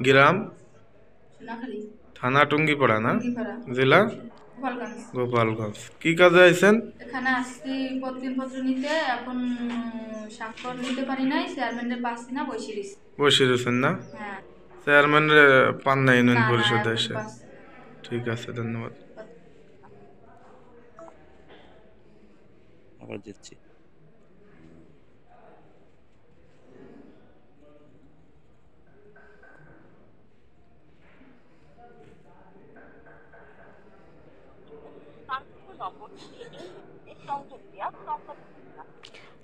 গ্রাম সোনাখালী থানা টুঙ্গিপাড়া না? টুঙ্গিপাড়া জেলা গোপালগঞ্জ। গোপালগঞ্জ। কি কাজে আইছেন? এখানে আসছি প্রতিদিনপত্র নিতে, এখন স্বাক্ষর নিতে পারি নাই, চেয়ারম্যানের পাচ্ছি না, বসে রয়েছি। বসে রয়েছেন না? হ্যাঁ। চেয়ারম্যান পান না ইউনিয়ন না না, পরিষদে এখন এসে? পাচ্ছি না। ঠিক আছে, ধন্যবাদ। আবার দিচ্ছি।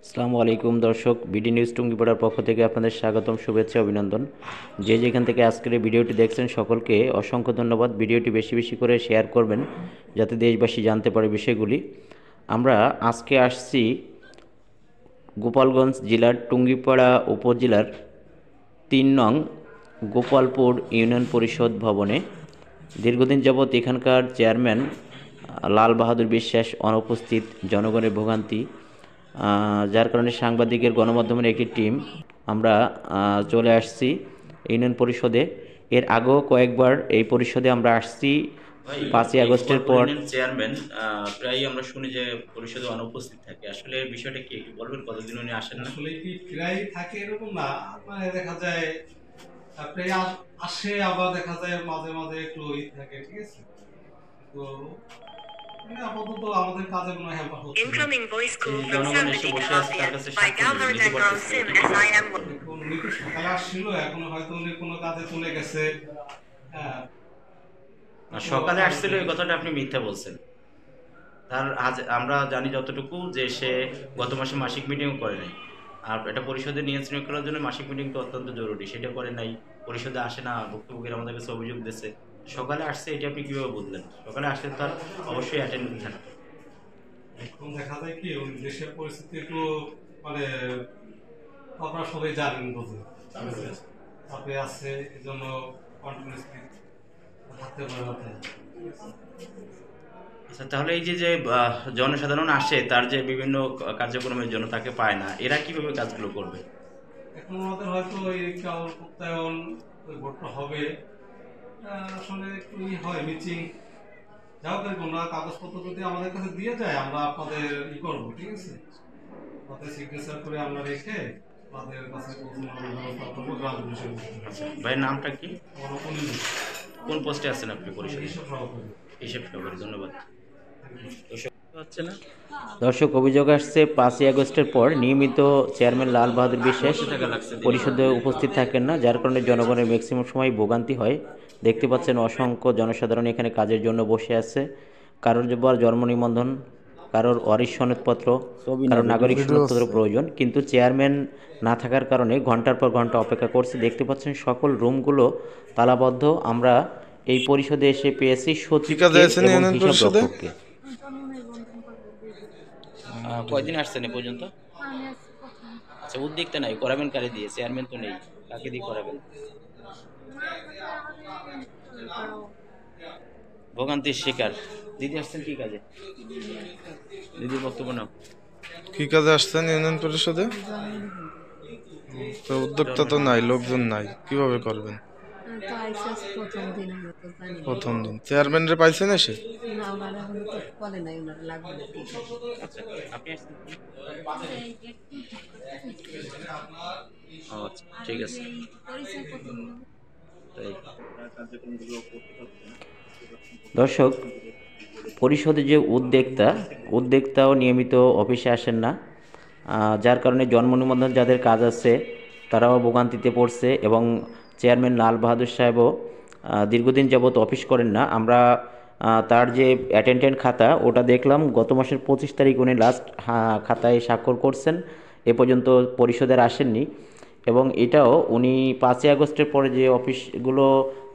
আসসালামু আলাইকুম দর্শক, বিডি নিউজ টুঙ্গিপাড়ার পক্ষ থেকে আপনাদের স্বাগতম, শুভেচ্ছা, অভিনন্দন। যে যেখান থেকে আজকের এই ভিডিওটি দেখছেন সকলকে অসংখ্য ধন্যবাদ। ভিডিওটি বেশি বেশি করে শেয়ার করবেন যাতে দেশবাসী জানতে পারে বিষয়গুলি। আমরা আজকে আসছি গোপালগঞ্জ জেলার টুঙ্গিপাড়া উপজেলার ৩ নং গোপালপুর ইউনিয়ন পরিষদ ভবনে। দীর্ঘদিন যাবৎ এখানকার চেয়ারম্যান লাল বাহাদুর বিশ্বাস অনুপস্থিত, জনগণের ভোগান্তি, যার কারণে সাংবাদিকের গণমাধ্যমের একটি টিম আমরা চলে আসছি ইউনিয়ন পরিষদে। এর আগেও কয়েকবার এই পরিষদে আমরা আসছি। 5ই আগস্টের পর চেয়ারম্যান প্রায়ই আমরা শুনি যে পরিষদে অনুপস্থিত থাকে, আসলে বিষয়টা কি একটু বলবেন? কতদিন উনি আসেন না? আসলে কি প্রায় থাকে এরকম না, মানে দেখা যায় প্রায় আসে, আবার দেখা যায় মাঝে মাঝে একটু থাকে, ঠিক আছে। তো আপাতত আমাদের কাজে কোনো হেল্প হচ্ছে না। Incoming voice call from জনগণ এসে somebody বসে আছে, তার কাছে by Galhard নিতে Dangro পারতেছে Sim না। SIM. উনি তো সকালে আসছিল, এখন হয়তো উনি কোনো কাজে চলে গেছে। হ্যাঁ, সকালে আসছিল এই কথাটা আপনি মিথ্যা বলছেন। তার আজ আমরা জানি যতটুকু যে সে গত মাসে মাসিক মিটিংও করে নাই। আর এটা পরিষদে নিয়ন্ত্রণ করার জন্য মাসিক মিটিং তো অত্যন্ত জরুরি, সেটা করে নাই, পরিষদে আসে না, ভুক্তভোগীরা আমাদের কাছে অভিযোগ দিচ্ছে। সকালে আসছে, এটা আপনি কীভাবে বুঝলেন? সকালে আসলে তার অবশ্যই অ্যাটেন্ড থাকবে। এখন দেখা যায় কি ওই দেশের পরিস্থিতি একটু মানে আপনারা সবাই জানেন, বুঝলেন, চাপে আছে, এই জন্য কন্টিনিউসলি থাকতে পারে না। আচ্ছা, তাহলে এই যে যে জনসাধারণ আসে তার যে বিভিন্ন কার্যক্রমের জন্য তাকে পায় না, এরা কিভাবে কাজগুলো করবে? এখন আমাদের হয়তো এই চাউল প্রত্যয়ন ভোটটা হবে, আসলে একটু হয় মিচিং, যাও না, কাগজপত্র যদি আমাদের কাছে দিয়ে যায় আমরা আপনাদের করবো, ঠিক আছে, আপনাদের সিগনেচার করে আমরা রেখে আপনাদের কাছে ব্যবস্থা করবো। ভাইয়ের নামটা কি? আমার কোন পোস্টে আছেন আপনি পরিষদে? হিসাব সভাপতি। হিসেব সভাপতি, ধন্যবাদ। দর্শক, অভিযোগ আসছে 5ই আগস্টের পর নিয়মিত চেয়ারম্যান লাল বাহাদুর বিশ্বাস পরিষদে উপস্থিত থাকেন না, যার কারণে জনগণের ম্যাক্সিমাম সময় ভোগান্তি হয়। দেখতে পাচ্ছেন অসংখ্য জনসাধারণ এখানে কাজের জন্য বসে আছে। কারোর জন্ম নিবন্ধন, কারোর ওয়ারিশ সনদপত্র, কারোর নাগরিক সনদপত্র প্রয়োজন, কিন্তু চেয়ারম্যান না থাকার কারণে ঘন্টার পর ঘন্টা অপেক্ষা করছে। দেখতে পাচ্ছেন সকল রুমগুলো তালাবদ্ধ। আমরা এই পরিষদে এসে পেয়েছি সচিবকে এবং হিসাবরক্ষককে। কয়দিন আসছেন এ পর্যন্ত? আচ্ছা, উদ্যোক্তা নাই, করাবেন কারে দিয়ে? চেয়ারম্যান তো নেই, কাকে দিয়ে করাবেন? ভোগান্তির শিকার দিদি আসছেন কি কাজে? দিদির বক্তব্য নাও। কি কাজে আসছেন ইউনিয়ন পরিষদে? তো উদ্যোক্তা তো নাই, লোকজন নাই, কিভাবে করবেন? প্রথম দিন চেয়ারম্যান রে পাইছেন এসে? আচ্ছা, আপনি আসছেন? আচ্ছা, ঠিক আছে। দর্শক, পরিষদে যে উদ্যোক্তাও নিয়মিত অফিসে আসেন না, যার কারণে জন্ম নিবন্ধন যাদের কাজ আছে তারাও ভোগান্তিতে পড়ছে, এবং চেয়ারম্যান লাল বাহাদুর সাহেবও দীর্ঘদিন যাবৎ অফিস করেন না। আমরা তার যে অ্যাটেন্ডেন্ট খাতা ওটা দেখলাম, গত মাসের 25 তারিখ উনি লাস্ট খাতায় স্বাক্ষর করছেন, এ পর্যন্ত পরিষদের আসেননি। এবং এটাও উনি 5ই আগস্টের পরে যে অফিসগুলো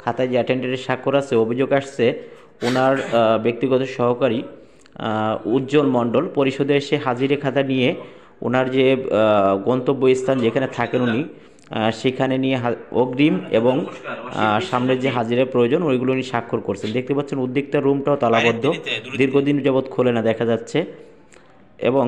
খাতায় যে অ্যাটেন্ডেন্টের স্বাক্ষর আছে, অভিযোগ আসছে ওনার ব্যক্তিগত সহকারী উজ্জ্বল মণ্ডল পরিষদে এসে হাজিরে খাতা নিয়ে ওনার যে গন্তব্যস্থান যেখানে থাকেন উনি সেখানে নিয়ে অগ্রিম এবং সামনের যে হাজিরা প্রয়োজন ওইগুলো উনি স্বাক্ষর করছেন। দেখতে পাচ্ছেন উদ্যোক্তার রুমটাও তালাবদ্ধ, দীর্ঘদিন যাবৎ খোলে না দেখা যাচ্ছে। এবং